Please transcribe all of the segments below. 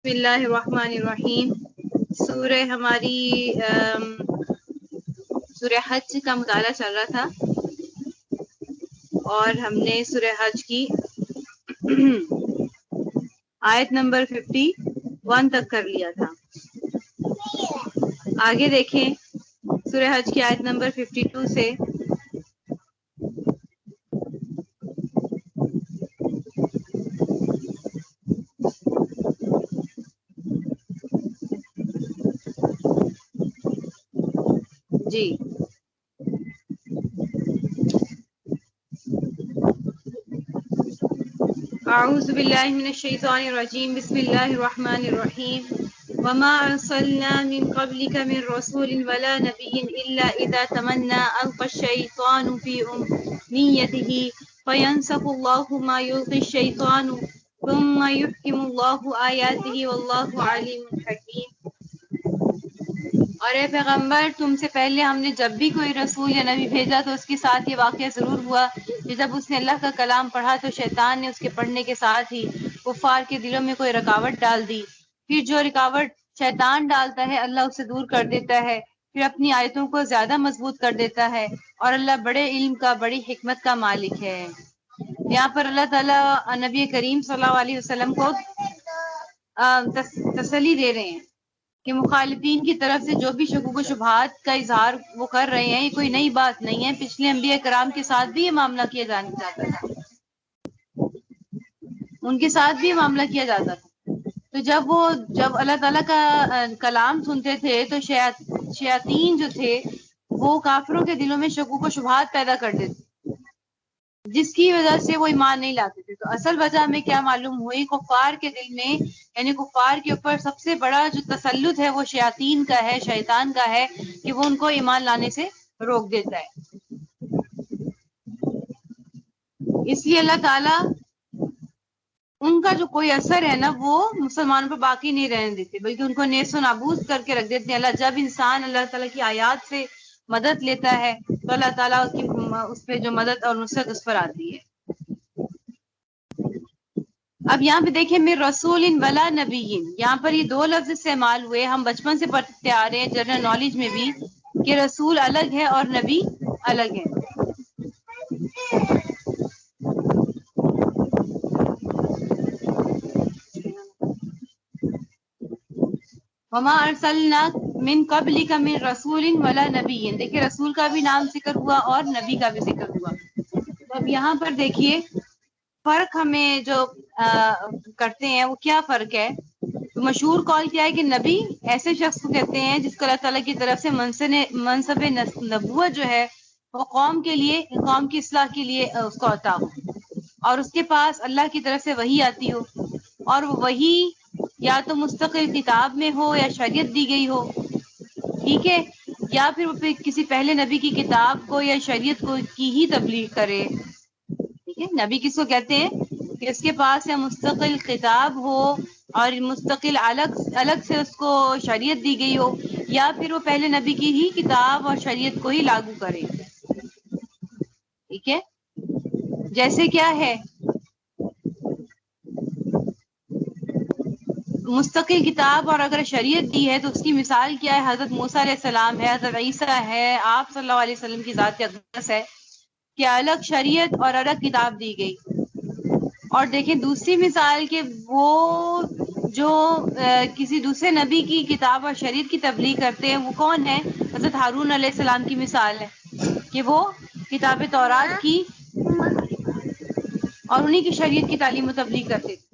بسم اللہ الرحمن الرحیم۔ سورہ ہماری سورہ حج کا مطالعہ چل رہا تھا اور ہم نے سورہ حج کی آیت نمبر 51 تک کر لیا تھا۔ آگے دیکھیں سورہ حج کی آیت نمبر 52 سے جی اعوذ باللہ من الشیطان الرجیم، بسم اللہ الرحمن الرحیم۔ وما ارسلنا من قبلك من رسول ولا نبی الا اذا تمنى القى الشیطان في امنیته فینسخ اللہ ما یلقی الشیطان ثم يحكم اللہ آیاته واللہ علیم حکیم۔ اور اے پیغمبر، تم سے پہلے ہم نے جب بھی کوئی رسول یا نبی بھیجا تو اس کے ساتھ یہ واقعہ ضرور ہوا کہ جب اس نے اللہ کا کلام پڑھا تو شیطان نے اس کے پڑھنے کے ساتھ ہی کفار کے دلوں میں کوئی رکاوٹ ڈال دی۔ پھر جو رکاوٹ شیطان ڈالتا ہے اللہ اسے دور کر دیتا ہے، پھر اپنی آیتوں کو زیادہ مضبوط کر دیتا ہے، اور اللہ بڑے علم کا، بڑی حکمت کا مالک ہے۔ یہاں پر اللہ تعالیٰ نبی کریم صلی اللہ علیہ وسلم کو تسلی دے رہے ہیں کہ مخالفین کی طرف سے جو بھی شکوک و شبہات کا اظہار وہ کر رہے ہیں یہ کوئی نئی بات نہیں ہے، پچھلے انبیاء کرام کے ساتھ بھی یہ معاملہ کیا جانا چاہتا تھا، ان کے ساتھ بھی یہ معاملہ کیا جاتا تھا۔ تو جب اللہ تعالیٰ کا کلام سنتے تھے تو شیاطین جو تھے وہ کافروں کے دلوں میں شکوک و شبہات پیدا کر دیتے، جس کی وجہ سے وہ ایمان نہیں لاتے تھے۔ تو اصل وجہ میں کیا معلوم ہوئی، کفار کے دل میں، یعنی کفار کے اوپر سب سے بڑا جو تسلط ہے وہ شیاطین کا ہے، شیطان کا ہے، کہ وہ ان کو ایمان لانے سے روک دیتا ہے۔ اس لیے اللہ تعالیٰ ان کا جو کوئی اثر ہے نا وہ مسلمانوں پہ باقی نہیں رہنے دیتے، بلکہ ان کو نیست و نابود کر کے رکھ دیتے ہیں۔ اللہ جب انسان اللہ تعالیٰ کی آیات سے مدد لیتا ہے تو اللہ تعالیٰ اس پہ جو مدد اور نصرت اس پر آتی ہے۔ اب یہاں پہ دیکھیں میں رسول ولا نبی، یہاں پر یہ دو لفظ استعمال ہوئے، ہم بچپن سے پڑھتے آ رہے ہیں جنرل نالج میں بھی کہ رسول الگ ہے اور نبی الگ ہے۔ وما ارسلنا من قبلک من رسول ولا نبی، دیکھیں رسول کا بھی نام ذکر ہوا اور نبی کا بھی ذکر ہوا۔ تو اب یہاں پر دیکھیے فرق ہمیں جو کرتے ہیں وہ کیا فرق ہے۔ تو مشہور قول کیا ہے کہ نبی ایسے شخص کو کہتے ہیں جس کو اللہ تعالیٰ کی طرف سے منصب نبوت جو ہے وہ قوم کے لیے، قوم کی اصلاح کے لیے اس کو عطا ہو، اور اس کے پاس اللہ کی طرف سے وحی آتی ہو، اور وہ وحی یا تو مستقل کتاب میں ہو یا شریعت دی گئی ہو، ٹھیک ہے، یا پھر وہ کسی پہلے نبی کی کتاب کو یا شریعت کو کی ہی تبلیغ کرے۔ ٹھیک ہے، نبی کس کو کہتے ہیں کہ اس کے پاس یا مستقل کتاب ہو اور مستقل الگ سے اس کو شریعت دی گئی ہو، یا پھر وہ پہلے نبی کی ہی کتاب اور شریعت کو ہی لاگو کرے۔ ٹھیک ہے، جیسے کیا ہے مستقل کتاب اور اگر شریعت دی ہے تو اس کی مثال کیا ہے، حضرت موسیٰ علیہ السلام ہے، حضرت عیسیٰ ہے، آپ صلی اللہ علیہ وسلم کی ذات اقدس ہے کہ الگ شریعت اور الگ کتاب دی گئی۔ اور دیکھیں دوسری مثال کہ وہ جو کسی دوسرے نبی کی کتاب اور شریعت کی تبلیغ کرتے ہیں وہ کون ہے، حضرت ہارون علیہ السلام کی مثال ہے کہ وہ کتاب تورات کی اور انہی کی شریعت کی تعلیم و تبلیغ کرتے تھے۔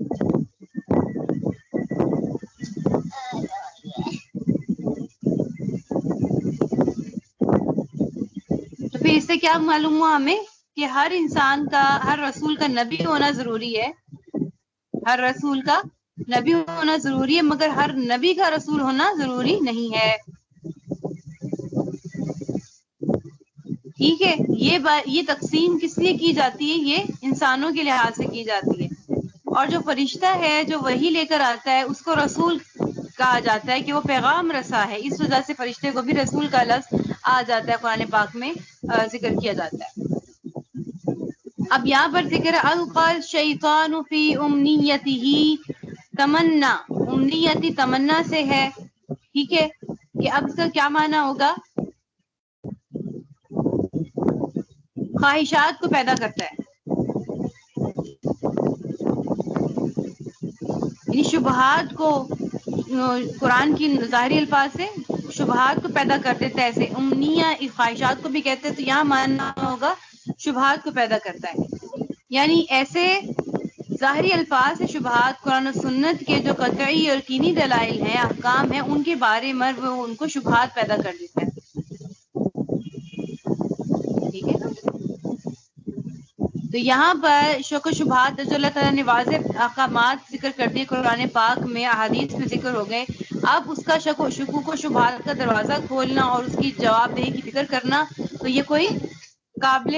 تو پھر اس سے کیا معلوم ہوا ہمیں کہ ہر انسان کا، ہر رسول کا نبی ہونا ضروری ہے، ہر رسول کا نبی ہونا ضروری ہے، مگر ہر نبی کا رسول ہونا ضروری نہیں ہے۔ ٹھیک ہے، یہ تقسیم کس لیے کی جاتی ہے، یہ انسانوں کے لحاظ سے کی جاتی ہے، اور جو فرشتہ ہے جو وحی لے کر آتا ہے اس کو رسول کہا جاتا ہے کہ وہ پیغام رساں ہے، اس وجہ سے فرشتے کو بھی رسول کا لفظ آ جاتا ہے، قرآن پاک میں ذکر کیا جاتا ہے۔ اب یہاں پر ذکر القى الشیطان فی امنیتہ، تمنا امنیتی تمنا سے ہے، ٹھیک ہے، کہ اب اس کا کیا معنی ہوگا؟ خواہشات کو پیدا کرتا ہے، یعنی شبہات کو، قرآن کی ظاہری الفاظ سے شبہات کو پیدا کر دیتا ہے، ایسے امنیہ خواہشات کو بھی کہتے ہیں، تو یہاں ماننا ہوگا شبہات کو پیدا کرتا ہے، یعنی ایسے ظاہری الفاظ سے شبہات قرآن و سنت کے جو قطعی اور یقینی دلائل ہیں، احکام ہیں، ان کے بارے میں وہ ان کو شبہات پیدا کر دیتا ہے، ٹھیک ہے نا؟ تو یہاں پر شک و شبہات جو اللہ تعالیٰ نے واضح احکامات ذکر کر دیے قرآن پاک میں، احادیث میں ذکر ہو گئے، اب اس کا شکوک و شبہات کا دروازہ کھولنا اور اس کی جواب دہی کی فکر کرنا، تو یہ کوئی قابل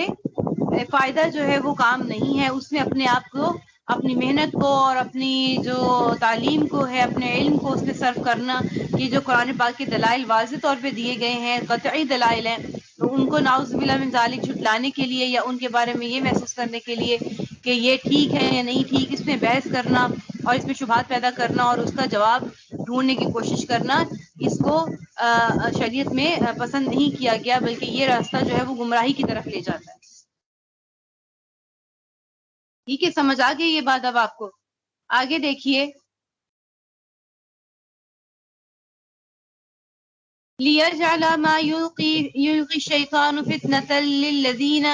فائدہ جو ہے وہ کام نہیں ہے، اس میں اپنے آپ کو، اپنی محنت کو اور اپنی جو تعلیم کو ہے، اپنے علم کو اس میں صرف کرنا، یہ جو قرآن پاک کے دلائل واضح طور پہ دیے گئے ہیں، قطعی دلائل ہیں، تو ان کو نعوذ باللہ من ذالک جھٹلانے کے لیے یا ان کے بارے میں یہ محسوس کرنے کے لیے کہ یہ ٹھیک ہے یا نہیں ٹھیک، اس میں بحث کرنا اور اس میں شبہات پیدا کرنا اور اس کا جواب ڈھونڈنے کی کوشش کرنا، اس کو شریعت میں پسند نہیں کیا گیا، بلکہ یہ راستہ جو ہے وہ گمراہی کی طرف لے جاتا ہے، ٹھیک ہے؟ سمجھ آ گئی یہ بات اب آپ کو؟ آگے دیکھیے، لِيَجْعَلَ مَا يُلْقِي الشَّيْطَانُ فِتْنَةً لِّلَّذِينَ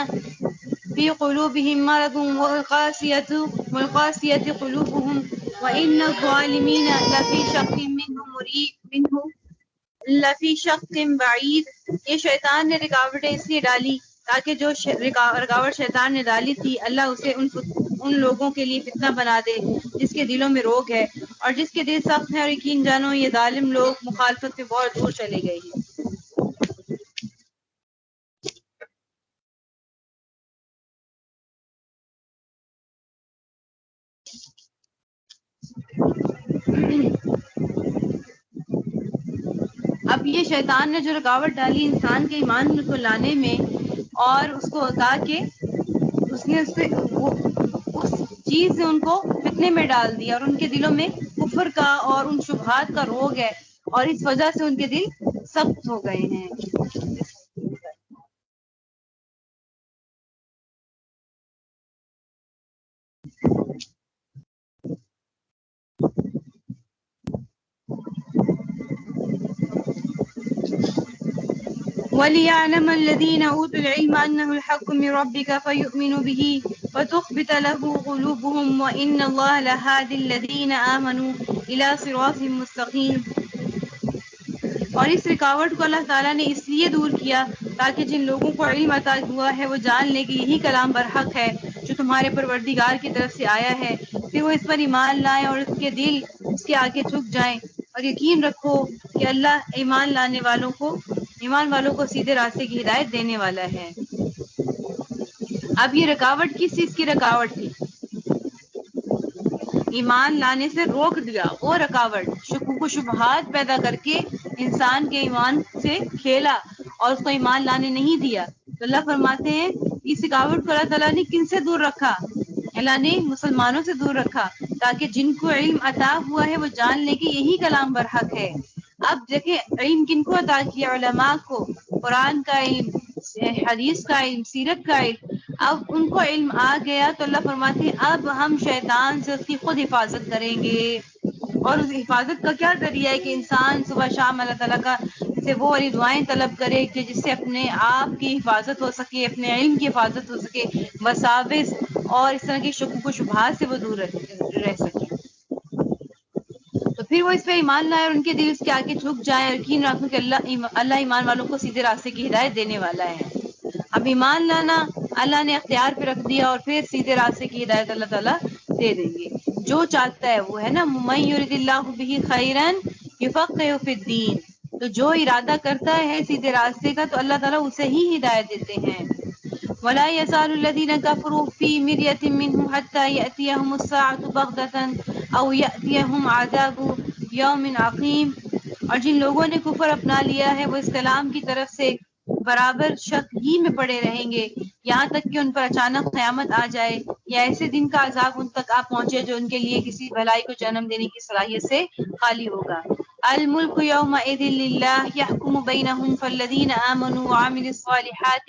فِي قُلُوبِهِم مَّرَضٌ وَالْقَاسِيَةِ قُلُوبُهُمْ وَإِنَّ الظَّالِمِينَ لَفِي شَقٍّ بَعِيدٍ۔ یہ شیطان نے رکاوٹیں اس لیے ڈالی تاکہ جو رکاوٹ شیطان نے ڈالی تھی، اللہ اسے ان لوگوں کے لیے فتنہ بنا دے جس کے دلوں میں روگ ہے، اور جس کے دل سخت ہیں، اور یقین جانو یہ ظالم لوگ مخالفت سے بہت دور چلے گئے ہیں۔ اب یہ شیطان نے جو رکاوٹ ڈالی انسان کے ایمان کو لانے میں، اور اس کو کہا کہ اس نے اس چیز سے ان کو فتنے میں ڈال دیا، اور ان کے دلوں میں کفر کا اور ان شبہات کا روگ ہے، اور اس وجہ سے ان کے دل سخت ہو گئے ہیں۔ وَلِيَعْلَمَ الَّذِينَ أُوتُوا الْعِلْمَ أَنَّهُ الْحَقُّ مِنْ رَبِّكَ فَيُؤْمِنُوا بِهِ وَتُخْبِتَ لَهُ قُلُوبُهُمْ وَإِنَّ اللَّهَ لَهَادِ الَّذِينَ آمَنُوا إِلَى صِرَاطٍ مُّسْتَقِيمٍ۔ اور اس رکاوٹ کو اللہ تعالیٰ نے اس لیے دور کیا تاکہ جن لوگوں کو علم عطا ہوا ہے وہ جان لے کہ یہی کلام برحق ہے جو تمہارے پروردگار کی طرف سے آیا ہے، پھر وہ اس پر ایمان لائیں اور اس کے دل اس کے آگے جھک جائیں، اور یقین رکھو کہ اللہ ایمان والوں کو سیدھے راستے کی ہدایت دینے والا ہے۔ اب یہ رکاوٹ کس چیز کی رکاوٹ تھی؟ ایمان لانے سے روک دیا، وہ رکاوٹ شکوک و شبہات پیدا کر کے انسان کے ایمان سے کھیلا اور اس کو ایمان لانے نہیں دیا، تو اللہ فرماتے ہیں اس رکاوٹ کو اللہ تعالیٰ نے کن سے دور رکھا؟ اللہ نے مسلمانوں سے دور رکھا تاکہ جن کو علم عطا ہوا ہے وہ جان لے کہ یہی کلام برحق ہے۔ اب دیکھیں علم کن کو عطا کیا؟ علماء کو، قرآن کا علم، حدیث کا علم، سیرت کا علم۔ اب ان کو علم آ گیا تو اللہ فرماتے ہیں اب ہم شیطان سے اس کی خود حفاظت کریں گے، اور اس حفاظت کا کیا ذریعہ ہے کہ انسان صبح شام اللہ تعالیٰ کا سے وہ والی دعائیں طلب کرے کہ جس سے اپنے آپ کی حفاظت ہو سکے، اپنے علم کی حفاظت ہو سکے، وساوس اور اس طرح کی شکوک و شبہات سے وہ دور رہ سکے، تو پھر وہ اس پہ ایمان لائے اور ان کے دل اس کے آگے جھک جائیں، اور یقین رکھو کہ اللہ ایمان والوں کو سیدھے راستے کی ہدایت دینے والا ہے۔ اب ایمان لانا اللہ نے اختیار پہ رکھ دیا، اور پھر سیدھے راستے کی ہدایت اللہ تعالیٰ دے دیں گے جو چاہتا ہے، وہ ہے نا مَن یُرِدِ اللَّهُ بِهِ خَيْرًا یُفَقِّهُ فِی الدِّینِ، تو جو ارادہ کرتا ہے سیدھے راستے کا تو اللہ تعالیٰ اسے ہی ہدایت دیتے ہیں۔ وَلَا يَزَالُ الَّذِينَ كَفَرُوا فِي مِرْيَةٍ مِّنْهُ حَتَّى يَأْتِيَهُمُ السَّاعَةُ بَغْتَةً أَوْ يَأْتِيَهُمْ عَذَابُ يَوْمٍ عَقِیمٍ، اور جن لوگوں نے کفر اپنا لیا ہے وہ اس کلام کی طرف سے برابر شک ہی میں پڑے رہیں گے یہاں تک کہ ان پر اچانک قیامت آ جائے یا ایسے دن کا عذاب ان تک آ پہنچے جو ان کے لیے کسی بھلائی کو جنم دینے کی صلاحیت سے خالی ہوگا. الملک یومئذ للہ یحکم بینہم فالذین آمنوا وعملوا الصالحات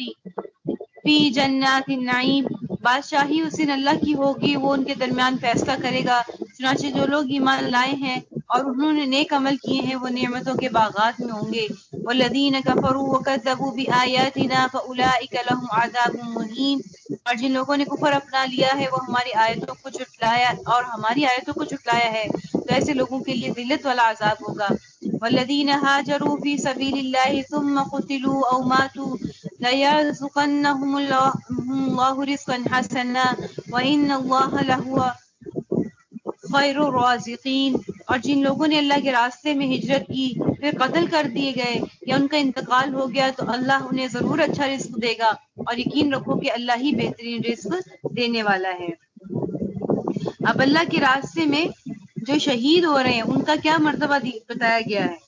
فی جنات النعیم. بادشاہی اس دن اللہ کی ہوگی، وہ ان کے درمیان فیصلہ کرے گا. چنانچہ جو لوگ ایمان لائے ہیں اور انہوں نے نیک عمل کیے ہیں وہ نعمتوں کے باغات میں ہوں گے. والذین کفروا وکذبوا بآیاتنا فاولئک لهم عذاب مہین. اور جن لوگوں نے کفر اپنا لیا ہے وہ ہماری آیتوں کو جھٹلایا اور ہماری آیتوں کو جھٹلایا ہے تو ایسے لوگوں کے لیے ذلت والا عذاب ہوگا. والذین هاجروا فی سبیل اللہ ثم قتلوا او ماتوا لَيَرْزُقَنَّهُمُ اللَّهُ رِزْقًا حَسَنًا وَإِنَّ اللَّهَ لَهُوَ خَيْرُ الرَّازِقِينَ. اور جن لوگوں نے اللہ کے راستے میں ہجرت کی پھر قتل کر دیے گئے یا ان کا انتقال ہو گیا تو اللہ انہیں ضرور اچھا رزق دے گا اور یقین رکھو کہ اللہ ہی بہترین رزق دینے والا ہے. اب اللہ کے راستے میں جو شہید ہو رہے ہیں ان کا کیا مرتبہ بتایا گیا ہے.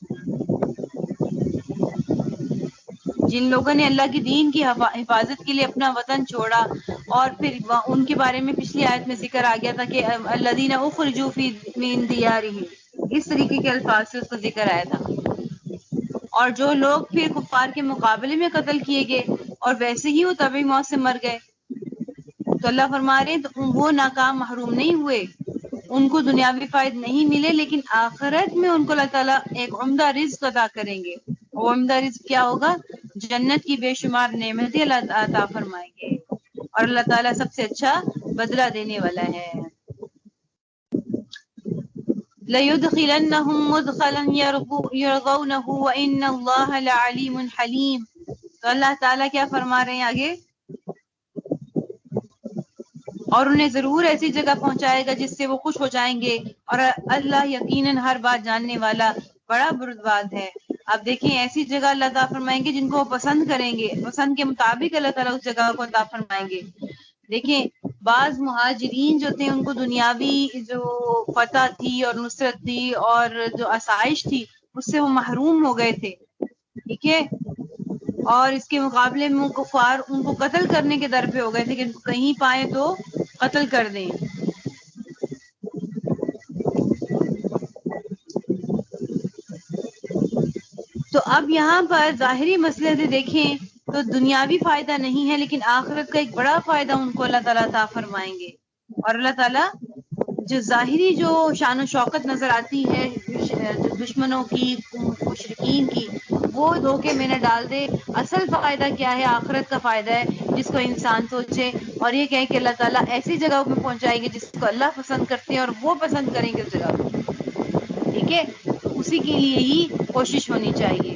جن لوگوں نے اللہ کے دین کی حفاظت کے لیے اپنا وطن چھوڑا اور پھر ان کے بارے میں پچھلی آیت میں ذکر آ گیا تھا کہ الذین اخرجوا فی من دیارہم، اس طریقے کے الفاظ سے اس کا ذکر آیا تھا. اور جو لوگ پھر کفار کے مقابلے میں قتل کیے گئے اور ویسے ہی وہ طبعی موت سے مر گئے تو اللہ فرما رہے ہیں تو وہ ناکام محروم نہیں ہوئے، ان کو دنیاوی فائد نہیں ملے لیکن آخرت میں ان کو اللہ تعالیٰ ایک عمدہ رزق عطا کریں گے. وہ عمدہ رزق کیا ہوگا؟ جنت کی بے شمار نعمتیں اللہ عطا فرمائیں گے اور اللہ تعالیٰ سب سے اچھا بدلہ دینے والا ہے. لَيُدْخِلَنَّهُمْ مُدْخَلًا يَرْضَوْنَهُ وَإِنَّ اللَّهَ لَعَلِيمٌ حَلِيمٌ. تو اللہ تعالیٰ کیا فرما رہے ہیں آگے؟ اور انہیں ضرور ایسی جگہ پہنچائے گا جس سے وہ خوش ہو جائیں گے اور اللہ یقیناً ہر بات جاننے والا بڑا بردبار ہے. اب دیکھیں ایسی جگہ اللہ تعالیٰ فرمائیں گے جن کو وہ پسند کریں گے، پسند کے مطابق اللہ تعالیٰ اس جگہ کو عطا فرمائیں گے. دیکھیں بعض مہاجرین جو تھے ان کو دنیاوی جو فتح تھی اور نصرت تھی اور جو آسائش تھی اس سے وہ محروم ہو گئے تھے، ٹھیک ہے. اور اس کے مقابلے میں کفار ان کو قتل کرنے کے در پہ ہو گئے تھے کہ ان کو کہیں پائیں تو قتل کر دیں. تو اب یہاں پر ظاہری مسئلے سے دیکھیں تو دنیاوی فائدہ نہیں ہے لیکن آخرت کا ایک بڑا فائدہ ان کو اللہ تعالیٰ عطا فرمائیں گے. اور اللہ تعالیٰ جو ظاہری جو شان و شوکت نظر آتی ہے دشمنوں کی، مشرکین کی، وہ دھوکے میں نہ ڈال دے. اصل فائدہ کیا ہے؟ آخرت کا فائدہ ہے جس کو انسان سوچے اور یہ کہے کہ اللہ تعالیٰ ایسی جگہ میں پہنچائے گی جس کو اللہ پسند کرتے ہیں اور وہ پسند کریں گے اس جگہ کو، ٹھیک ہے. اسی کے لیے ہی کوشش ہونی چاہیے.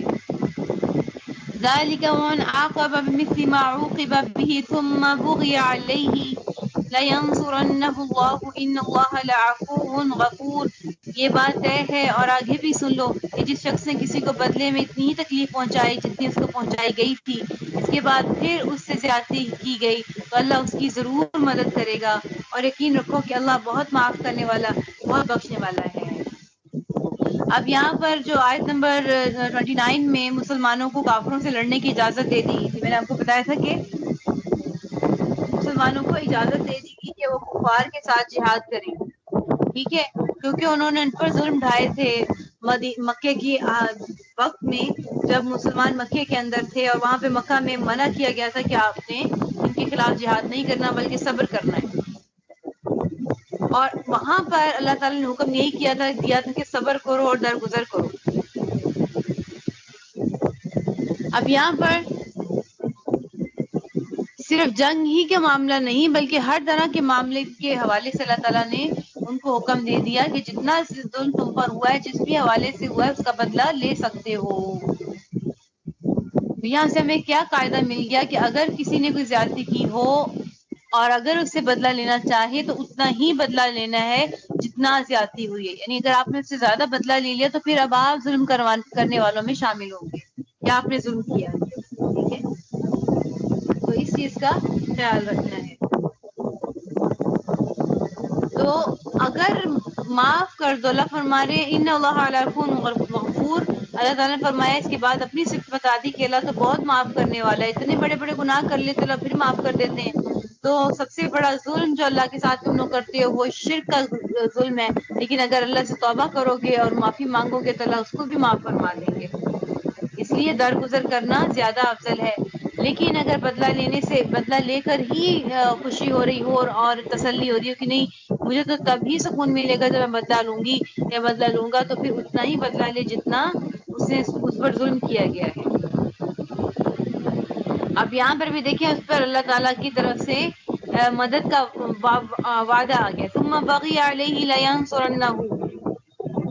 ذَلِكَ وَمَنْ عَاقَبَ بِمِثْلِ مَا عُوقِبَ بِهِ ثُمَّ بُغِيَ عَلَيْهِ لَيَنصُرَنَّهُ اللَّهُ إِنَّ اللَّهَ لَعَفُوٌّ غَفُورٌ. یہ بات طے ہے اور آگے بھی سن لو کہ جس شخص نے کسی کو بدلے میں اتنی ہی تکلیف پہنچائی جتنی اس کو پہنچائی گئی تھی، اس کے بعد پھر اس سے زیادتی کی گئی تو اللہ اس کی ضرور مدد کرے گا اور یقین رکھو کہ اللہ بہت معاف کرنے والا، بہت بخشنے والا ہے. اب یہاں پر جو آیت نمبر 29 میں مسلمانوں کو کافروں سے لڑنے کی اجازت دے دی تھی، میں نے آپ کو بتایا تھا کہ مسلمانوں کو اجازت دے دی گی کہ وہ کفار کے ساتھ جہاد کریں، ٹھیک ہے، کیونکہ انہوں نے ان پر ظلم ڈھائے تھے مکے کی وقت میں جب مسلمان مکے کے اندر تھے اور وہاں پہ مکہ میں منع کیا گیا تھا کہ آپ نے ان کے خلاف جہاد نہیں کرنا بلکہ صبر کرنا ہے. اور وہاں پر اللہ تعالیٰ نے حکم یہی دیا تھا کہ صبر کرو اور درگزر کرو. اب یہاں پر صرف جنگ ہی کا معاملہ نہیں بلکہ ہر طرح کے معاملے کے حوالے سے اللہ تعالیٰ نے ان کو حکم دے دیا کہ جتنا ظلم تم پر ہوا ہے، جس بھی حوالے سے ہوا ہے، اس کا بدلہ لے سکتے ہو. یہاں سے ہمیں کیا قاعدہ مل گیا کہ اگر کسی نے کوئی زیادتی کی ہو اور اگر اس سے بدلہ لینا چاہے تو اتنا ہی بدلہ لینا ہے جتنا زیادتی ہوئی ہے. یعنی اگر آپ نے اس سے زیادہ بدلہ لے لیا تو پھر اب آپ ظلم کرنے والوں میں شامل ہوں گے یا آپ نے ظلم کیا، ٹھیک ہے. تو اس چیز کا خیال رکھنا ہے. تو اگر معاف کر دو. اللہ فرما رہے ہیں ان اللہ علی غفور. اللہ تعالیٰ نے فرمایا اس کے بعد اپنی صفت بتا دی کہ اللہ تو بہت معاف کرنے والا ہے. اتنے بڑے بڑے گناہ کر لیتے اللہ پھر معاف کر دیتے ہیں. تو سب سے بڑا ظلم جو اللہ کے ساتھ تم لوگ کرتے ہو وہ شرک کا ظلم ہے. لیکن اگر اللہ سے توبہ کرو گے اور معافی مانگو گے تو اللہ اس کو بھی معاف فرما دیں گے. اس لیے درگزر کرنا زیادہ افضل ہے. لیکن اگر بدلہ لے کر ہی خوشی ہو رہی ہو اور تسلی ہو رہی ہو کہ نہیں مجھے تو تبھی سکون ملے گا جب میں بدلہ لوں گی یا بدلہ لوں گا, تو پھر اتنا ہی بدلہ لے جتنا اس پر ظلم کیا گیا ہے. اب یہاں پر بھی دیکھیں اس پر اللہ تعالیٰ کی طرف سے مدد کا وعدہ آ گیا. ثم بغی علیہ لینصرنہ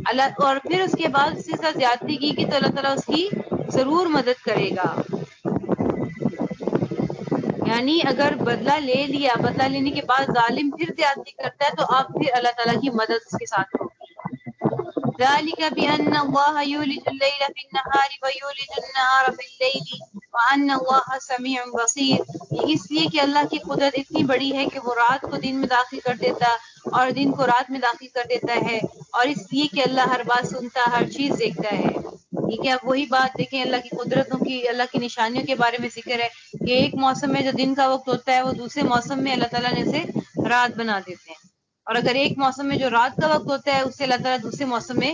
اللہ, اور پھر اس کے بعد اس کے ساتھ زیادتی کی کہ تو اللہ تعالیٰ اس کی ضرور مدد کرے گا. یعنی اگر بدلہ لے لیا, بدلہ لینے کے بعد ظالم پھر زیادتی کرتا ہے تو آپ پھر اللہ تعالیٰ کی مدد اس کے ساتھ ہوگی. ذلك بأن الله يولج الليل في النهار ويولج النهار في الليل وأن الله سميع بصير. یہ اس لیے کہ اللہ کی قدرت اتنی بڑی ہے کہ وہ رات کو دن میں داخل کر دیتا اور دن کو رات میں داخل کر دیتا ہے, اور اس لیے کہ اللہ ہر بات سنتا, ہر چیز دیکھتا ہے. ٹھیک ہے, اب وہی بات دیکھیں اللہ کی قدرتوں کی, اللہ کی نشانیوں کے بارے میں ذکر ہے کہ ایک موسم میں جو دن کا وقت ہوتا ہے وہ دوسرے موسم میں اللہ تعالیٰ نے اسے رات بنا دیتے ہیں, اور اگر ایک موسم میں جو رات کا وقت ہوتا ہے اس سے اللہ تعالیٰ دوسرے موسم میں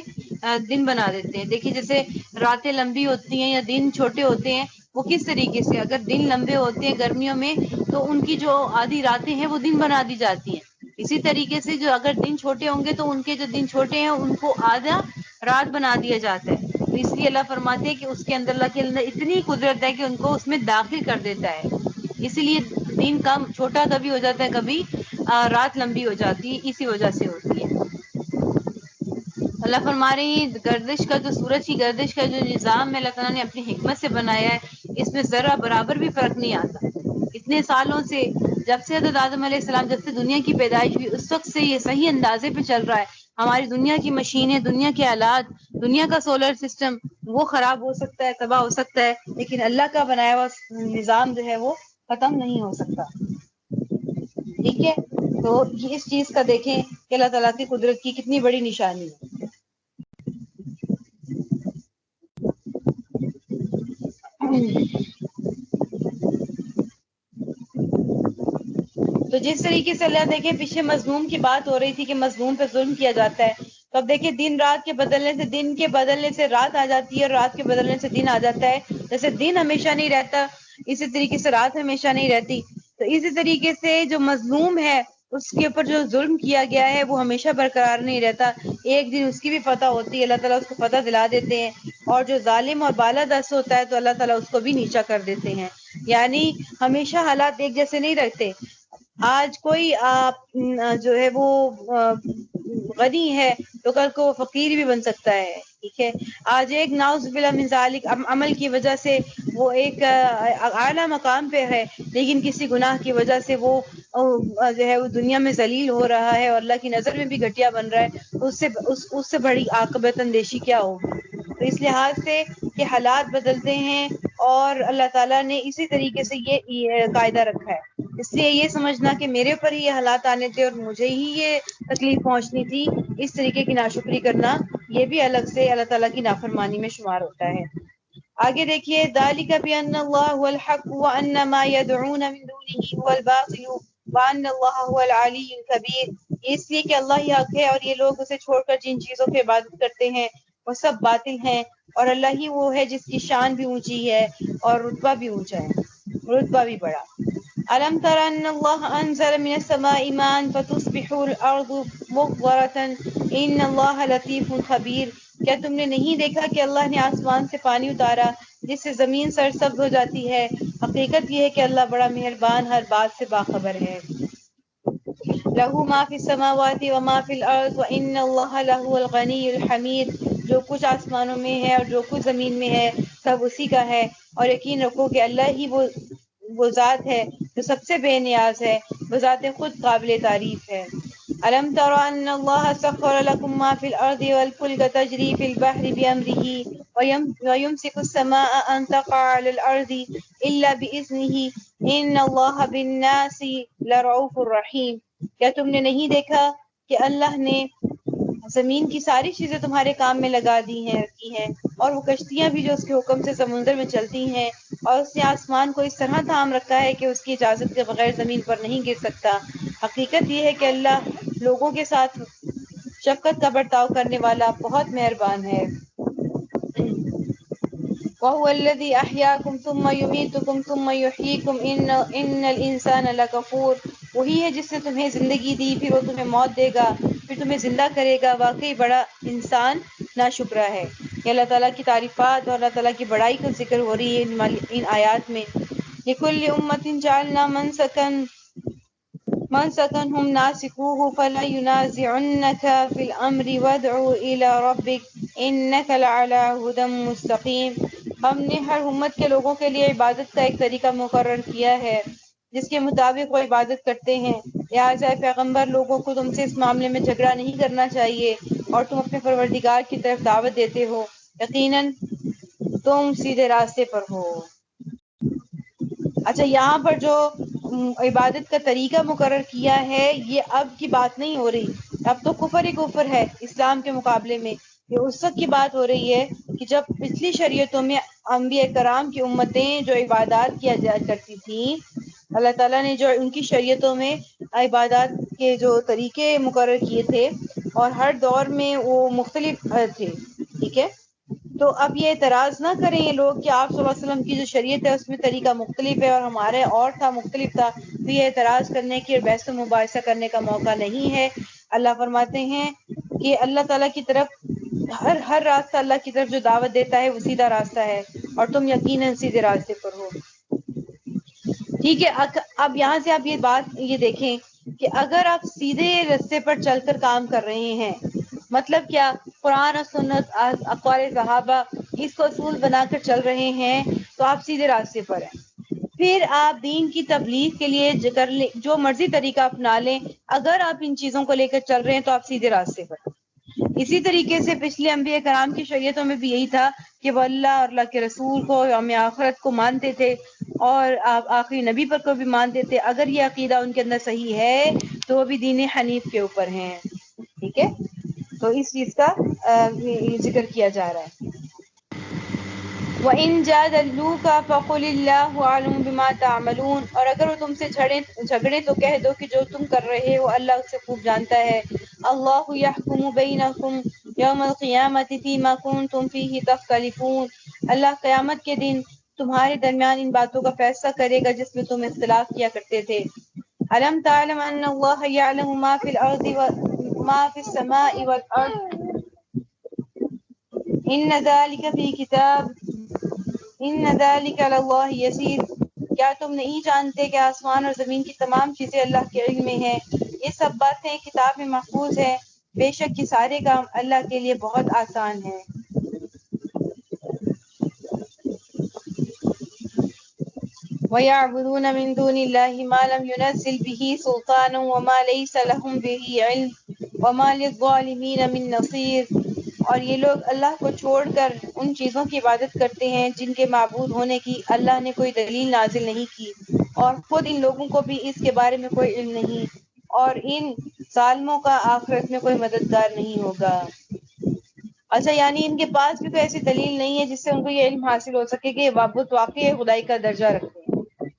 دن بنا دیتے ہیں. دیکھیے جیسے راتیں لمبی ہوتی ہیں یا دن چھوٹے ہوتے ہیں, وہ کس طریقے سے, اگر دن لمبے ہوتے ہیں گرمیوں میں تو ان کی جو آدھی راتیں ہیں وہ دن بنا دی جاتی ہیں. اسی طریقے سے جو اگر دن چھوٹے ہوں گے تو ان کے جو دن چھوٹے ہیں ان کو آدھا رات بنا دیا جاتا ہے. تو اس لیے اللہ فرماتے ہیں کہ اس کے اندر, اللہ کے اندر اتنی قدرت ہے کہ ان کو اس میں داخل کر دیتا ہے. اسی لیے دن کم چھوٹا کبھی ہو جاتا ہے, کبھی رات لمبی ہو جاتی ہے, اسی وجہ سے ہوتی ہے. اللہ فرما رہے ہیں گردش کا, جو سورج کی گردش کا جو نظام ہے اللہ تعالیٰ نے اپنی حکمت سے بنایا ہے, اس میں ذرا برابر بھی فرق نہیں آتا. اتنے سالوں سے, جب سے حضرت آدم علیہ السلام, جب سے دنیا کی پیدائش ہوئی اس وقت سے یہ صحیح اندازے پہ چل رہا ہے. ہماری دنیا کی مشینیں, دنیا کے آلات, دنیا کا سولر سسٹم وہ خراب ہو سکتا ہے, تباہ ہو سکتا ہے, لیکن اللہ کا بنایا ہوا نظام جو ہے وہ ختم نہیں ہو سکتا. ٹھیک ہے, تو یہ اس چیز کا دیکھیں کہ اللہ تعالیٰ کی قدرت کی کتنی بڑی نشانی ہے. تو جس طریقے سے اللہ دیکھیں پیچھے مظلوم کی بات ہو رہی تھی کہ مظلوم پہ ظلم کیا جاتا ہے, تو اب دیکھیں دن رات کے بدلنے سے, دن کے بدلنے سے رات آ جاتی ہے اور رات کے بدلنے سے دن آ جاتا ہے. جیسے دن ہمیشہ نہیں رہتا اسی طریقے سے رات ہمیشہ نہیں رہتی. تو اسی طریقے سے جو مظلوم ہے اس کے اوپر جو ظلم کیا گیا ہے وہ ہمیشہ برقرار نہیں رہتا, ایک دن اس کی بھی فتح ہوتی ہے, اللہ تعالیٰ اس کو فتح دلا دیتے ہیں. اور جو ظالم اور بالادست ہوتا ہے تو اللہ تعالیٰ اس کو بھی نیچا کر دیتے ہیں. یعنی ہمیشہ حالات ایک جیسے نہیں رہتے. آج کوئی جو ہے وہ غنی ہے تو کل کو فقیر بھی بن سکتا ہے. ٹھیک ہے, آج ایک ناؤز باللہ من ذالک عمل کی وجہ سے وہ ایک اعلیٰ مقام پہ ہے, لیکن کسی گناہ کی وجہ سے وہ جو ہے وہ دنیا میں ذلیل ہو رہا ہے اور اللہ کی نظر میں بھی گھٹیا بن رہا ہے. اس سے بڑی عاقبت اندیشی کیا ہوگی. تو اس لحاظ سے کہ حالات بدلتے ہیں اور اللہ تعالیٰ نے اسی طریقے سے یہ قاعدہ رکھا ہے. اس لیے یہ سمجھنا کہ میرے اوپر ہی یہ حالات آنے تھے اور مجھے ہی یہ تکلیف پہنچنی تھی, اس طریقے کی ناشکری کرنا یہ بھی الگ سے اللہ تعالیٰ کی نافرمانی میں شمار ہوتا ہے. آگے دیکھیے ذالک بان اللہ هو الحق وان ما يدعون من دونه هو الباطل وان اللہ هو العلی الکبیر. اس لیے کہ اللہ ہی حق ہے اور یہ لوگ اسے چھوڑ کر جن چیزوں کی عبادت کرتے ہیں وہ سب باطل ہیں, اور اللہ ہی وہ ہے جس کی شان بھی اونچی ہے اور رتبہ بھی اونچا ہے, رتبہ بھی بڑا. ألم تر أن الله أنزل من السماء ماء فتصبح الأرض مخضرة إن الله لطيف خبير. کیا تم نے نہیں دیکھا کہ اللہ نے آسمان سے پانی اتارا جس سے زمین سرسبز ہو جاتی ہے, حقیقت یہ ہے کہ اللہ بڑا مہربان ہر بات سے باخبر ہے. لہو ما فی السماوات وما فی الارض وان اللہ لہو الغنی الحمید. جو کچھ آسمانوں میں ہے اور جو کچھ زمین میں ہے سب اسی کا ہے, اور یقین رکھو کہ اللہ ہی وہ ذات ہے جو سب سے بے نیاز ہے, بذات خود قابل تعریف ہے. ألم تر أن الله سخر لكم ما في الأرض والفلك تجري في البحر بأمره ويمسك السماء أن تقع على الأرض إلا بإذنه إن الله بالناس لرؤوف رحيم. کیا تم نے نہیں دیکھا کہ اللہ نے زمین کی ساری چیزیں تمہارے کام میں لگا دی ہیں رکھی ہیں، اور وہ کشتیاں بھی جو اس کے حکم سے سمندر میں چلتی ہیں، اور اس نے آسمان کو اس طرح تھام رکھا ہے کہ اس کی اجازت کے بغیر زمین پر نہیں گر سکتا۔ حقیقت یہ ہے کہ اللہ لوگوں کے ساتھ شفقت کا برتاؤ کرنے والا بہت مہربان ہے۔ وَهُوَ الَّذِي أَحْيَاكُمْ ثُمَّ يُمِيتُكُمْ ثُمَّ يُحْيِيكُمْ إِنَّ الْإِنسَانَ لَكَفُورٌ، وہی ہے جس نے تمہیں زندگی دی، پھر وہ تمہیں موت دے گا، پھر تمہیں زندہ کرے گا، واقعی بڑا انسان ناشکرا ہے۔ یہ اللہ تعالیٰ کی تعریفات اور اللہ تعالیٰ کی بڑائی کا ذکر ہو رہی ہے ان آیات میں۔ لِكُلِّ أُمَّةٍ جَعَلْنَا مَنْسَكًا هُمْ نَاسِكُوهُ فَلَا يُنَازِعُنَّكَ فِي الْأَمْرِ وَادْعُ إِلَىٰ رَبِّكَ إِنَّكَ لَعَلَىٰ هُدًى مُسْتَقِيمٍ۔ ہم نے ہر امت کے لوگوں کے لیے عبادت کا ایک طریقہ مقرر کیا ہے جس کے مطابق وہ عبادت کرتے ہیں، لہٰذا اے پیغمبر لوگوں کو تم سے اس معاملے میں جھگڑا نہیں کرنا چاہیے، اور تم اپنے پروردگار کی طرف دعوت دیتے ہو، یقیناً تم سیدھے راستے پر ہو۔ اچھا، یہاں پر جو عبادت کا طریقہ مقرر کیا ہے یہ اب کی بات نہیں ہو رہی، اب تو کفر ہی کفر ہے اسلام کے مقابلے میں۔ یہ اس وقت کی بات ہو رہی ہے کہ جب پچھلی شریعتوں میں انبیاء کرام کی امتیں جو عبادات کیا جایا کرتی تھیں، اللہ تعالیٰ نے جو ان کی شریعتوں میں عبادات کے جو طریقے مقرر کیے تھے اور ہر دور میں وہ مختلف تھے، ٹھیک ہے؟ تو اب یہ اعتراض نہ کریں یہ لوگ کہ آپ صلی اللہ علیہ وسلم کی جو شریعت ہے اس میں طریقہ مختلف ہے اور ہمارے اور تھا مختلف تھا، تو یہ اعتراض کرنے کی اور بحث و مباحثہ کرنے کا موقع نہیں ہے۔ اللہ فرماتے ہیں کہ اللہ تعالیٰ کی طرف ہر راستہ اللہ کی طرف جو دعوت دیتا ہے وہ سیدھا راستہ ہے، اور تم یقیناً سیدھے راستے پر ہو، ٹھیک ہے؟ اب یہاں سے آپ یہ بات یہ دیکھیں کہ اگر آپ سیدھے راستے پر چل کر کام کر رہے ہیں، مطلب کیا؟ قرآن اور سنت اقوال صحابہ اس کو اصول بنا کر چل رہے ہیں تو آپ سیدھے راستے پر ہیں۔ پھر آپ دین کی تبلیغ کے لیے جو مرضی طریقہ اپنا لیں، اگر آپ ان چیزوں کو لے کر چل رہے ہیں تو آپ سیدھے راستے پر ہیں۔ اسی طریقے سے پچھلے انبیاء کرام کی شریعتوں میں بھی یہی تھا کہ وہ اللہ اور اللہ کے رسول کو، یوم آخرت کو مانتے تھے، اور آپ آخری نبی پر کو بھی مانتے تھے۔ اگر یہ عقیدہ ان کے اندر صحیح ہے تو وہ بھی دین حنیف کے اوپر ہیں، ٹھیک ہے؟ تو اس چیز کا ذکر کیا جا رہا ہے۔ وَإِن جَادَلُوكَ فَقُلِ اللَّهُ أَعْلَمُ بِمَا تَعْمَلُونَ، اور اگر وہ تم سے جھگڑے تو کہہ دو کہ جو تم کر رہے ہو اللہ اس سے خوب جانتا ہے۔ اللہ يحكم بينكم يوم القيامة فيما كنتم فيه تختلفون، اللہ قیامت کے دن تمہارے درمیان ان باتوں کا فیصلہ کرے گا جس میں تم اختلاف کیا کرتے تھے۔ أَلَمْ تَعْلَمْ أَنَّ اللَّهَ يَعْلَمُ مَا فِي الْأَرْضِ وَمَا فِي السَّمَاءِ وَالْأَرْضِ إِنَّ ذَلِكَ فِي كِتَابٍ إِنَّ ذَلِكَ عَلَى اللَّهِ يَسِيرٌ، کیا تم نہیں جانتے کہ آسمان اور زمین کی تمام چیزیں اللہ کے علم میں ہیں؟ یہ سب باتیں کتاب میں محفوظ ہیں، بے شک یہ سارے کام اللہ کے لیے بہت آسان ہیں۔ وَيَعْبُدُونَ مِن دُونِ اللَّهِ مَا لَمْ يُنَزِّلْ بِهِ سُلْطَانًا وَمَا لَيْسَ لَهُم بِهِ عِلْمٌ وَمَا لِلظَّالِمِينَ مِن نَصِيرٍ، اور یہ لوگ اللہ کو چھوڑ کر ان چیزوں کی عبادت کرتے ہیں جن کے معبود ہونے کی اللہ نے کوئی دلیل نازل نہیں کی، اور خود ان لوگوں کو بھی اس کے بارے میں کوئی علم نہیں، اور ان ظالموں کا آخرت میں کوئی مددگار نہیں ہوگا۔ اچھا، یعنی ان کے پاس بھی کوئی ایسی دلیل نہیں ہے جس سے ان کو یہ علم حاصل ہو سکے کہ یہ معبود واقعی خدائی کا درجہ رکھتے ہیں۔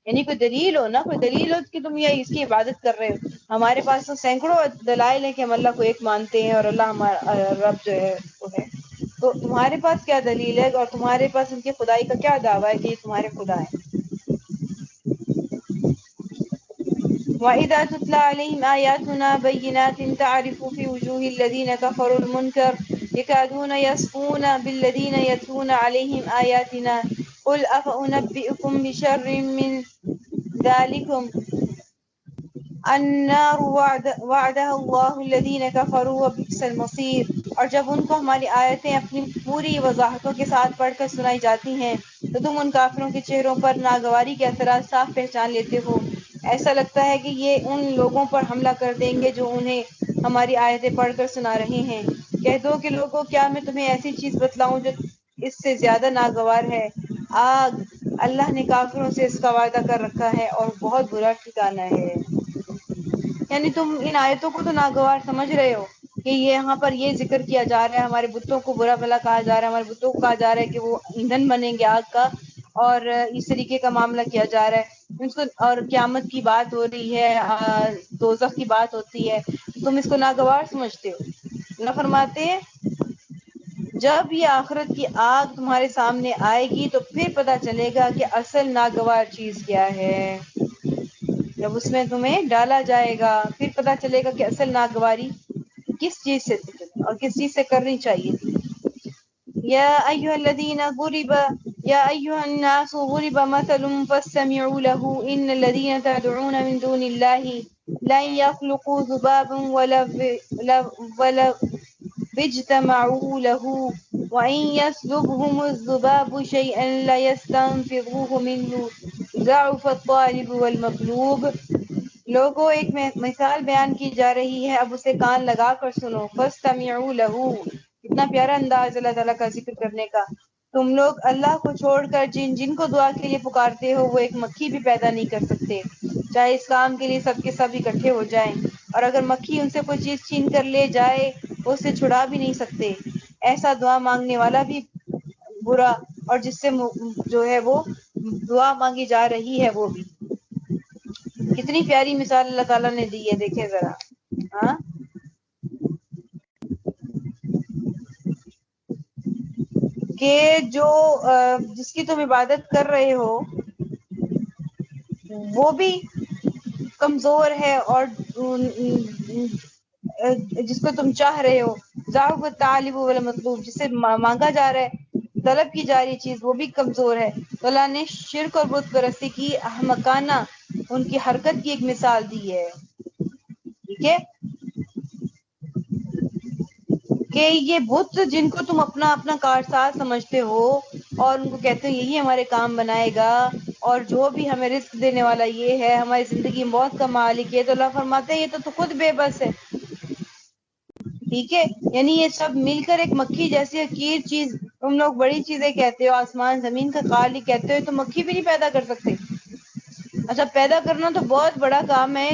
یعنی کوئی دلیل ہو نا، کوئی دلیل ہو کہ تم یہ اس کی عبادت کر رہے ہو۔ ہمارے پاس تو سینکڑوں دلائل ہیں کہ ہم اللہ کو ایک مانتے ہیں اور اللہ ہمارا رب جو ہے وہ ہے، تو تمہارے پاس کیا دلیل ہے اور تمہارے پاس ان کی خدائی کا کیا دعویٰ ہے کہ یہ تمہارے خدا ہیں؟ وَإِذَا تُتْلَىٰ عَلَيْهِمْ آيَاتُنَا بَيِّنَاتٍ تَعْرِفُ فِي وُجُوهِ الَّذِينَ كَفَرُوا الْمُنكَرَ يَكَادُونَ يَسْطُونَ بِالَّذِينَ يَتْلُونَ عَلَيْهِمْ آيَاتِنَا قُلْ أَفَأُنَبِّئُكُم بِشَرٍّ مِّن ذَٰلِكُمْ النَّارُ وَعَدَهَا اللَّهُ الَّذِينَ كَفَرُوا وَبِئْسَ الْمَصِيرُ، اور جب ان کو ہماری آیتیں اپنی پوری وضاحتوں کے ساتھ پڑھ کر سنائی جاتی ہیں تو تم ان کافروں کے چہروں پر ناگواری کے اثرات صاف پہچان لیتے ہو۔ ایسا لگتا ہے کہ یہ ان لوگوں پر حملہ کر دیں گے جو انہیں ہماری آیتیں پڑھ کر سنا رہے ہیں۔ کہہ دو کہ لوگوں، کیا میں تمہیں ایسی چیز بتلاؤں جو اس سے زیادہ ناگوار ہے؟ آگ، اللہ نے کافروں سے اس کا وعدہ کر رکھا ہے اور بہت برا ٹھکانہ ہے۔ یعنی تم ان آیتوں کو تو ناگوار سمجھ رہے ہو، کہ یہ یہاں پر یہ ذکر کیا جا رہا ہے، ہمارے بتوں کو برا بھلا کہا جا رہا ہے، ہمارے بتوں کو کہا جا رہا ہے کہ وہ ایندھن بنیں گے آگ کا، اور اس طریقے کا معاملہ کیا جا رہا ہے اس کو، اور قیامت کی بات ہو رہی ہے، دوزخ کی بات ہوتی ہے، تم اس کو ناگوار سمجھتے ہو۔ اللہ فرماتے ہیں جب یہ آخرت کی آگ تمہارے سامنے آئے گی تو پھر پتہ چلے گا کہ اصل ناگوار چیز کیا ہے۔ جب اس میں تمہیں ڈالا جائے گا پھر پتہ چلے گا کہ اصل ناگواری کس چیز سے تھی اور کس چیز سے کرنی چاہیے تھی۔ یا ایھا الذین ضرب یا ایھا الناس ضرب مثل فاستمعوا له ان الذین تدعون من دون اللہ لن يخلقوا ذبابا ولو اجتمعوا له وإن يسلبهم الذباب شيئا لا يستنفذوه منه ضعف الطالب والمطلوب۔ لوگوں ایک مثال بیان کی جا رہی ہے، اب اسے کان لگا کر سنو۔ فاستمعوا له، کتنا پیارا انداز اللہ تعالیٰ کا ذکر کرنے کا۔ تم لوگ اللہ کو چھوڑ کر جن جن کو دعا کے لیے پکارتے ہو وہ ایک مکھی بھی پیدا نہیں کر سکتے، چاہے اس کام کے لیے سب کے سب اکٹھے ہو جائیں، اور اگر مکھی ان سے کوئی چیز چھین کر لے جائے وہ اسے چھڑا بھی نہیں سکتے۔ ایسا دعا مانگنے والا بھی برا، اور جس سے جو ہے وہ دعا مانگی جا رہی ہے وہ بھی۔ کتنی پیاری مثال اللہ تعالیٰ نے دی ہے، دیکھیں ذرا۔ ہاں کہ جو جس کی تم عبادت کر رہے ہو وہ بھی کمزور ہے، اور جس کو تم چاہ رہے ہو ضعف الطالب والمطلوب، جس سے مانگا جا رہا ہے، طلب کی جا رہی چیز وہ بھی کمزور ہے۔ تو اللہ نے شرک اور بت پرستی کی احمقانہ ان کی حرکت کی ایک مثال دی ہے، ٹھیک ہے، کہ یہ بت جن کو تم اپنا اپنا کارساز سمجھتے ہو اور ان کو کہتے ہو یہی ہمارے کام بنائے گا، اور جو بھی ہمیں رزق دینے والا یہ ہے، ہماری زندگی موت کا مالک ہے، تو اللہ فرماتے ہیں یہ تو خود بے بس ہے، ٹھیک ہے، یعنی یہ سب مل کر ایک مکھی جیسی حقیر چیز، تم لوگ بڑی چیزیں کہتے ہو، آسمان زمین کا خالق کہتے ہو، تو مکھی بھی نہیں پیدا کر سکتے؟ اچھا پیدا کرنا تو بہت بڑا کام ہے،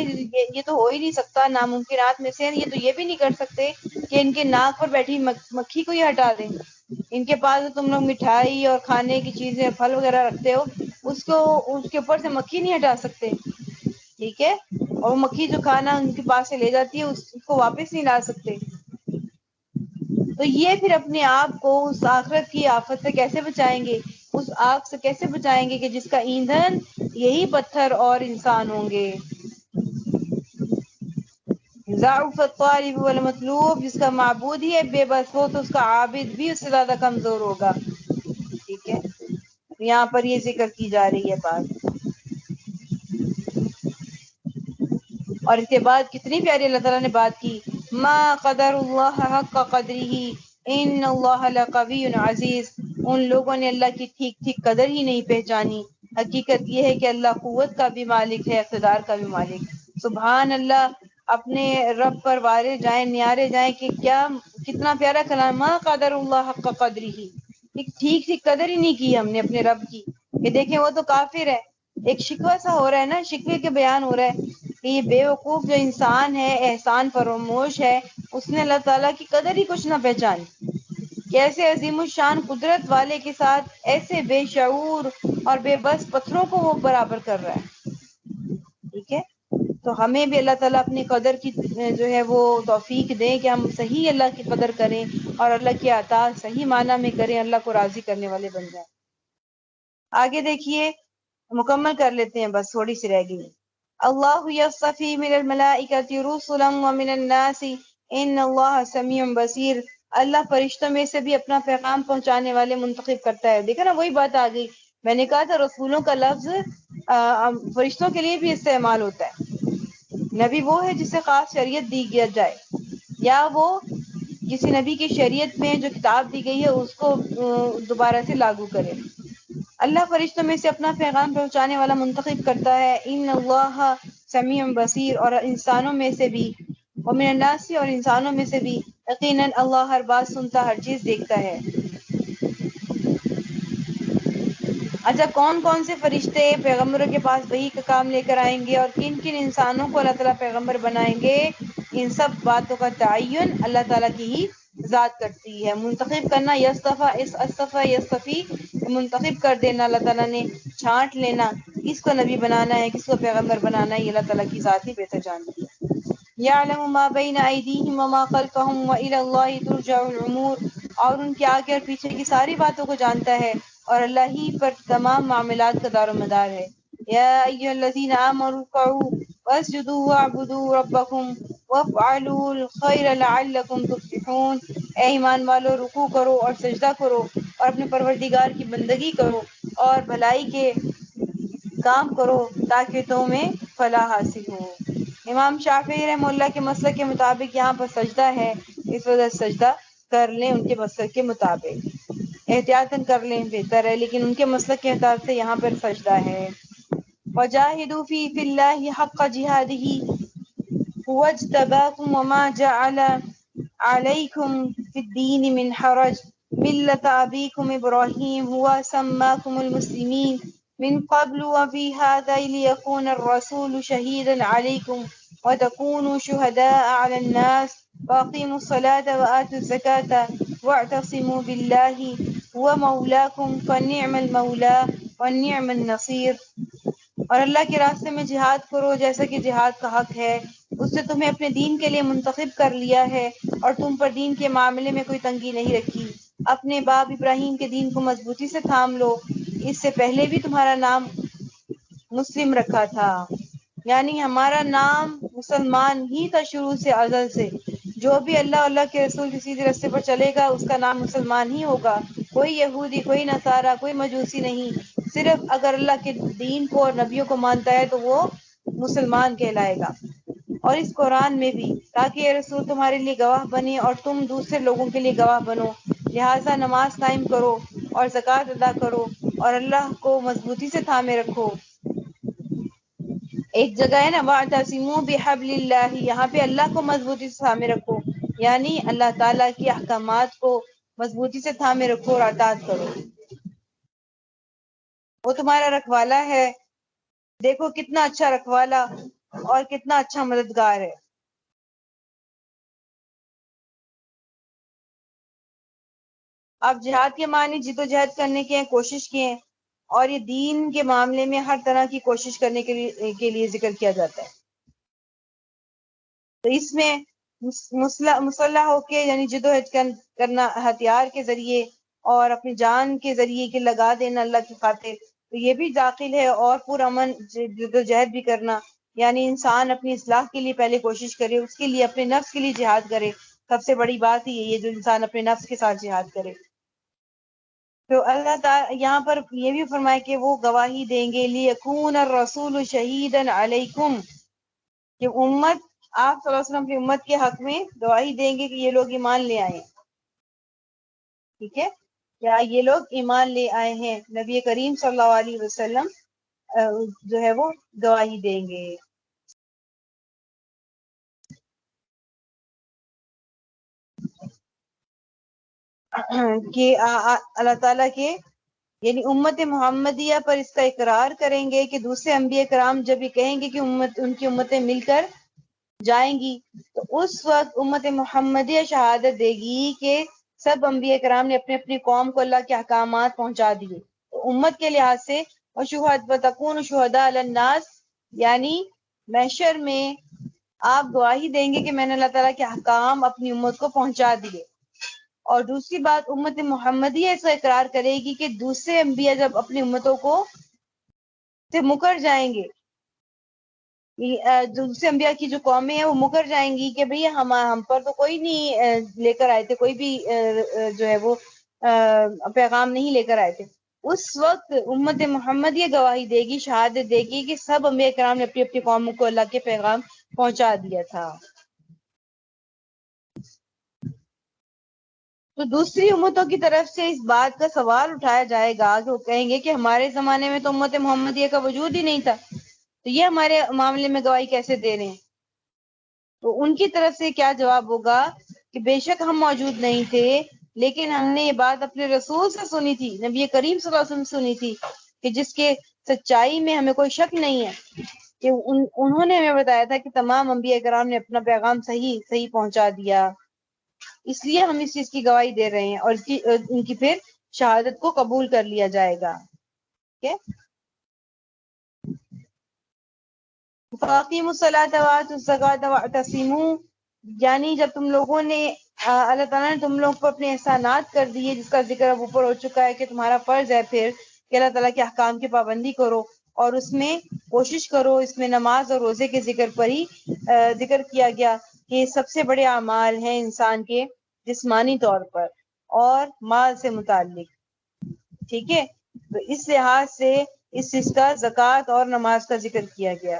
یہ تو ہو ہی نہیں سکتا، ناممکنات میں سے یہ تو یہ بھی نہیں کر سکتے کہ ان کے ناک پر بیٹھی مکھی کو ہی ہٹا دیں۔ ان کے پاس تم لوگ مٹھائی اور کھانے کی چیزیں پھل وغیرہ رکھتے ہو، اس کے اوپر سے مکھی نہیں ہٹا سکتے، ٹھیک ہے، اور وہ مکھی جو کھانا ان کے پاس سے لے جاتی ہے اس کو واپس نہیں لا سکتے۔ تو یہ پھر اپنے آپ کو اس آخرت کی آفت سے کیسے بچائیں گے، اس آگ سے کیسے بچائیں گے کہ جس کا ایندھن یہی پتھر اور انسان ہوں گے۔ ضعف الطالب والمطلوب، جس کا معبود ہی ہے بے بس ہو تو اس کا عابد بھی اس سے زیادہ کمزور ہوگا، ٹھیک ہے، یہاں پر یہ ذکر کی جا رہی ہے بات۔ اور اس کے بعد کتنی پیاری اللہ تعالیٰ نے بات کی، ما قدر اللہ حق قدرہ ان اللہ لقوی عزیز، ان لوگوں نے اللہ کی ٹھیک ٹھیک قدر ہی نہیں پہچانی۔ حقیقت یہ ہے کہ اللہ قوت کا بھی مالک ہے، اقتدار کا بھی مالک۔ سبحان اللہ، اپنے رب پر وارے جائیں، نیارے جائیں کہ کیا کتنا پیارا کلام، ما قدر اللہ حق قدرہ، ٹھیک ٹھیک قدر ہی نہیں کی ہم نے اپنے رب کی، کہ دیکھیں وہ تو کافر ہے۔ ایک شکوہ سا ہو رہا ہے نا، شکوے کے بیان ہو رہا ہے کہ یہ بے وقوف جو انسان ہے، احسان فراموش ہے، اس نے اللہ تعالیٰ کی قدر ہی کچھ نہ پہچانی، کیسے عظیم الشان قدرت والے کے ساتھ ایسے بے شعور اور بے بس پتھروں کو وہ برابر کر رہا ہے، ٹھیک ہے، تو ہمیں بھی اللہ تعالیٰ اپنی قدر کی جو ہے وہ توفیق دے کہ ہم صحیح اللہ کی قدر کریں اور اللہ کی اطاعت صحیح معنی میں کریں، اللہ کو راضی کرنے والے بن جائیں۔ آگے دیکھیے، مکمل کر لیتے ہیں، بس تھوڑی سی رہ گئی۔ اللہ یصطفی من الملائکۃ رسلا ومن الناس ان اللہ سمیع بصیر، اللہ فرشتوں میں سے بھی اپنا پیغام پہنچانے والے منتخب کرتا ہے۔ دیکھا نا، وہی بات آ گئی، میں نے کہا تھا رسولوں کا لفظ فرشتوں کے لیے بھی استعمال ہوتا ہے۔ نبی وہ ہے جسے خاص شریعت دی جائے، یا وہ کسی نبی کی شریعت میں جو کتاب دی گئی ہے اس کو دوبارہ سے لاگو کرے۔ اللہ فرشتوں میں سے اپنا پیغام پہنچانے والا منتخب کرتا ہے، ان اللہ سمیع بصیر، اور انسانوں میں سے بھی، ومن الناس، اور انسانوں میں سے بھی، یقیناً اللہ ہر بات سنتا، ہر چیز دیکھتا ہے۔ اچھا، کون کون سے فرشتے پیغمبروں کے پاس وحی کا کام لے کر آئیں گے اور کن کن انسانوں کو اللہ تعالیٰ پیغمبر بنائیں گے؟ ان سب باتوں کا تعین اللہ تعالیٰ کی ہی ذات کرتی ہے. منتخب کرنا یصطفی منتخب کر دینا، اللہ تعالیٰ نے چھانٹ لینا، کس کو نبی بنانا ہے کس کو پیغمبر بنانا ہے، یہ اللہ تعالیٰ کی ذات ہی بہتر جانتی ہے. یعلم ما بین ایدیہم وما خلفہم وإلی اللہ ترجع الامور، اور ان کے آگے اور پیچھے کی ساری باتوں کو جانتا ہے اور اللہ ہی پر تمام معاملات کا دار و مدار ہے. یا ایھا الذین آمنوا ارکعوا واسجدوا واعبدوا ربکم وافعلوا الخیر لعلکم تفلحون. اے ایمان والو، رکوع کرو اور سجدہ کرو اور اپنے پروردگار کی بندگی کرو اور بھلائی کے کام کرو تاکہ تمہیں فلاح حاصل ہو. امام شافعی رحمہ اللہ کے مسلک کے مطابق یہاں پر سجدہ ہے، اس وجہ سے سجدہ کر لیں ان کے مسلک کے مطابق. احتیاطاً کر لیں بہتر ہے، لیکن ان کے مسلک کے حساب سے یہاں پر سجدہ ہے. وجاہدوا فی اللہ حق جہادہ هو اجتباکم وما جعل علیکم فی الدین من حرج ملۃ ابیکم ابراہیم هو سماکم المسلمین من قبل وفی ھذا لیکون الرسول شہیدا علیکم وتکونوا شہداء علی الناس واقیموا الصلاة وآتوا الزکاة واعتصموا باللہ هو مولاکم فنعم المولا ونعم النصیر. اور اللہ کے راستے میں جہاد کرو جیسا کہ جہاد کا حق ہے، اس نے تمہیں اپنے دین کے لیے منتخب کر لیا ہے اور تم پر دین کے معاملے میں کوئی تنگی نہیں رکھی. اپنے باپ ابراہیم کے دین کو مضبوطی سے تھام لو، اس سے پہلے بھی تمہارا نام مسلم رکھا تھا، یعنی ہمارا نام مسلمان ہی تھا شروع سے ازل سے. جو بھی اللہ کے رسول کے سیدھے راستے پر چلے گا اس کا نام مسلمان ہی ہوگا، کوئی یہودی کوئی نصارہ کوئی مجوسی نہیں. صرف اگر اللہ کے دین کو اور نبیوں کو مانتا ہے تو وہ مسلمان کہلائے گا. اور اس قرآن میں بھی تاکہ یہ رسول تمہارے لیے گواہ بنے اور تم دوسرے لوگوں کے لیے گواہ بنو، لہٰذا نماز قائم کرو اور زکوٰۃ ادا کرو اور اللہ کو مضبوطی سے تھامے رکھو. ایک جگہ ہے نا وَاعْتَصِمُوا بِحَبْلِ اللَّهِ، یہاں پہ اللہ کو مضبوطی سے تھامے رکھو، یعنی اللہ تعالیٰ کی احکامات کو مضبوطی سے تھامے رکھو اور اطاعت کرو. وہ تمہارا رکھوالا ہے، دیکھو کتنا اچھا رکھوالا اور کتنا اچھا مددگار ہے. اب جہاد کے معنی جد و جہد کرنے کے ہیں، کوشش کی ہیں، اور یہ دین کے معاملے میں ہر طرح کی کوشش کرنے کے لیے ذکر کیا جاتا ہے. تو اس میں مسلح ہو کے یعنی جد و جہد کرنا ہتھیار کے ذریعے اور اپنی جان کے ذریعے کے لگا دینا اللہ کی خاطر، تو یہ بھی داخل ہے. اور پرامن جد و جہد بھی کرنا، یعنی انسان اپنی اصلاح کے لیے پہلے کوشش کرے، اس کے لیے اپنے نفس کے لیے جہاد کرے. سب سے بڑی بات ہی یہی ہے جو انسان اپنے نفس کے ساتھ جہاد کرے. تو اللہ تعالیٰ یہاں پر یہ بھی فرمائے کہ وہ گواہی دیں گے لیکون الرسول شہیدا علیکم، کہ امت آپ صلی اللہ علیہ وسلم کی امت کے حق میں گواہی دیں گے کہ یہ لوگ ایمان لے آئے ہیں. ٹھیک ہے، کیا یہ لوگ ایمان لے آئے ہیں، نبی کریم صلی اللہ علیہ وسلم جو ہے وہ گواہی دیں گے. کہ اللہ تعالیٰ کے یعنی امت محمدیہ پر اس کا اقرار کریں گے کہ دوسرے انبیاء کرام جب یہ کہیں گے کہ ان کی امتیں مل کر جائیں گی، تو اس وقت امت محمدیہ شہادت دے گی کہ سب انبیاء کرام نے اپنے اپنی قوم کو اللہ کے احکامات پہنچا دیے. تو امت کے لحاظ سے وَتَكُونُوا شُهَدَاءَ عَلَى النَّاسِ، یعنی محشر میں آپ گواہی دیں گے کہ میں نے اللہ تعالیٰ کے احکام اپنی امت کو پہنچا دیے. اور دوسری بات امت محمدیہ اس کا اقرار کرے گی کہ دوسرے انبیاء جب اپنی امتوں کو سے مکر جائیں گے، دوسرے انبیاء کی جو قومیں ہیں وہ مکر جائیں گی کہ بھئی ہم پر تو کوئی نہیں لے کر آئے تھے، کوئی بھی جو ہے وہ پیغام نہیں لے کر آئے تھے. اس وقت امت محمدیہ گواہی دے گی، شہادت دے گی کہ سب انبیاء کرام نے اپنی اپنی قوموں کو اللہ کے پیغام پہنچا دیا تھا. تو دوسری امتوں کی طرف سے اس بات کا سوال اٹھایا جائے گا کہ وہ کہیں گے کہ ہمارے زمانے میں تو امت محمدیہ کا وجود ہی نہیں تھا، تو یہ ہمارے معاملے میں گواہی کیسے دے رہے ہیں؟ تو ان کی طرف سے کیا جواب ہوگا کہ بے شک ہم موجود نہیں تھے، لیکن ہم نے یہ بات اپنے رسول سے سنی تھی، نبی کریم صلی اللہ علیہ وسلم سے سنی تھی، کہ جس کے سچائی میں ہمیں کوئی شک نہیں ہے. کہ انہوں نے ہمیں بتایا تھا کہ تمام انبیاء کرام نے اپنا پیغام صحیح پہنچا دیا، اس لیے ہم اس چیز کی گواہی دے رہے ہیں اور ان کی پھر شہادت کو قبول کر لیا جائے گا. فاقیموا الصلاۃ وآتوا الزکاۃ واعتصموا، یعنی جب تم لوگوں نے اللہ تعالیٰ نے تم لوگوں کو اپنے احسانات کر دیے جس کا ذکر اب اوپر ہو چکا ہے کہ تمہارا فرض ہے پھر کہ اللہ تعالیٰ کے احکام کی پابندی کرو اور اس میں کوشش کرو. اس میں نماز اور روزے کے ذکر پر ہی ذکر کیا گیا کہ یہ سب سے بڑے اعمال ہیں انسان کے جسمانی طور پر اور مال سے متعلق. ٹھیک ہے، تو اس لحاظ سے اس چیز کا زکوٰۃ اور نماز کا ذکر کیا گیا.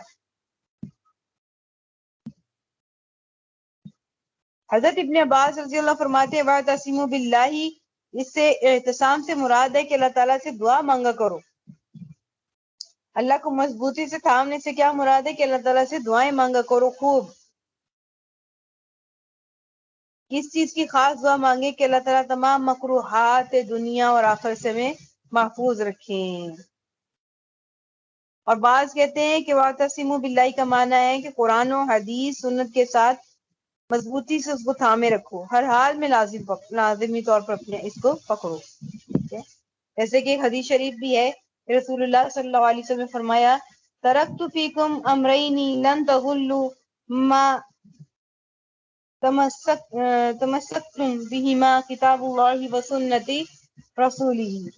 حضرت ابن عباس رضی اللہ فرماتے ہیں وَاعْتَصِمُوا بِاللَّهِ، اس سے اعتصام سے مراد ہے کہ اللہ تعالیٰ سے دعا مانگا کرو. اللہ کو مضبوطی سے تھامنے سے کیا مراد ہے کہ اللہ تعالیٰ سے دعائیں مانگا کرو خوب. کس چیز کی خاص دعا مانگے کہ اللہ تعالیٰ تمام مکروہات دنیا اور آخرت سے میں محفوظ رکھیں. اور بعض کہتے ہیں کہ وَاعْتَصِمُوا بِاللَّهِ کا معنی ہے کہ قرآن و حدیث سنت کے ساتھ مضبوطی سے اس کو تھامے رکھو، ہر حال میں لازمی طور پر اپنے اس کو پکڑو. جیسے کہ ایک حدیث شریف بھی ہے، رسول اللہ صلی اللہ علیہ وسلم نے فرمایا ترکت فیکم امرین لن تغلوا ما تمسکتم بہما کتاب اللہ و سنتی رسولہ.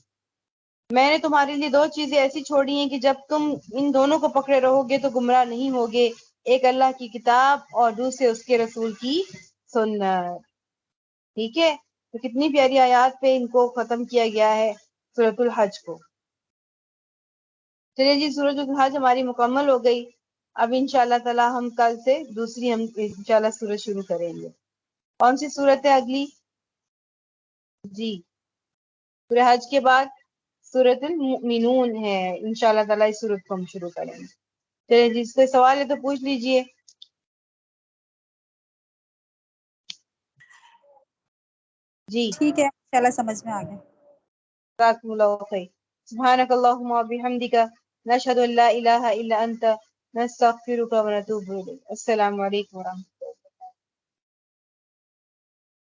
میں نے تمہارے لیے دو چیزیں ایسی چھوڑی ہیں کہ جب تم ان دونوں کو پکڑے رہو گے تو گمراہ نہیں ہوگے، ایک اللہ کی کتاب اور دوسرے اس کے رسول کی سنت. ٹھیک ہے، تو کتنی پیاری آیات پہ ان کو ختم کیا گیا ہے سورۃ الحج کو. چلیے جی، سورۃ الحج ہماری مکمل ہو گئی. اب انشاءاللہ تعالی ہم کل سے دوسری ہم انشاءاللہ سورت شروع کریں گے. کون سی سورت ہے اگلی؟ جی، سورہ حج کے بعد سورۃ المؤمنون ہے. انشاءاللہ تعالی اس سورت کو ہم شروع کریں گے. چلیے جی، اس کے سوال ہے تو پوچھ لیجئے. جی، ٹھیک ہے، انشاءاللہ سمجھ میں آ گیا. جزاکم اللہ خیر. سبحانک اللہم وبحمدک نشہد ان لا الہ الا انت نستغفرک ونتوب الیک. السلام علیکم ورحمۃ اللہ.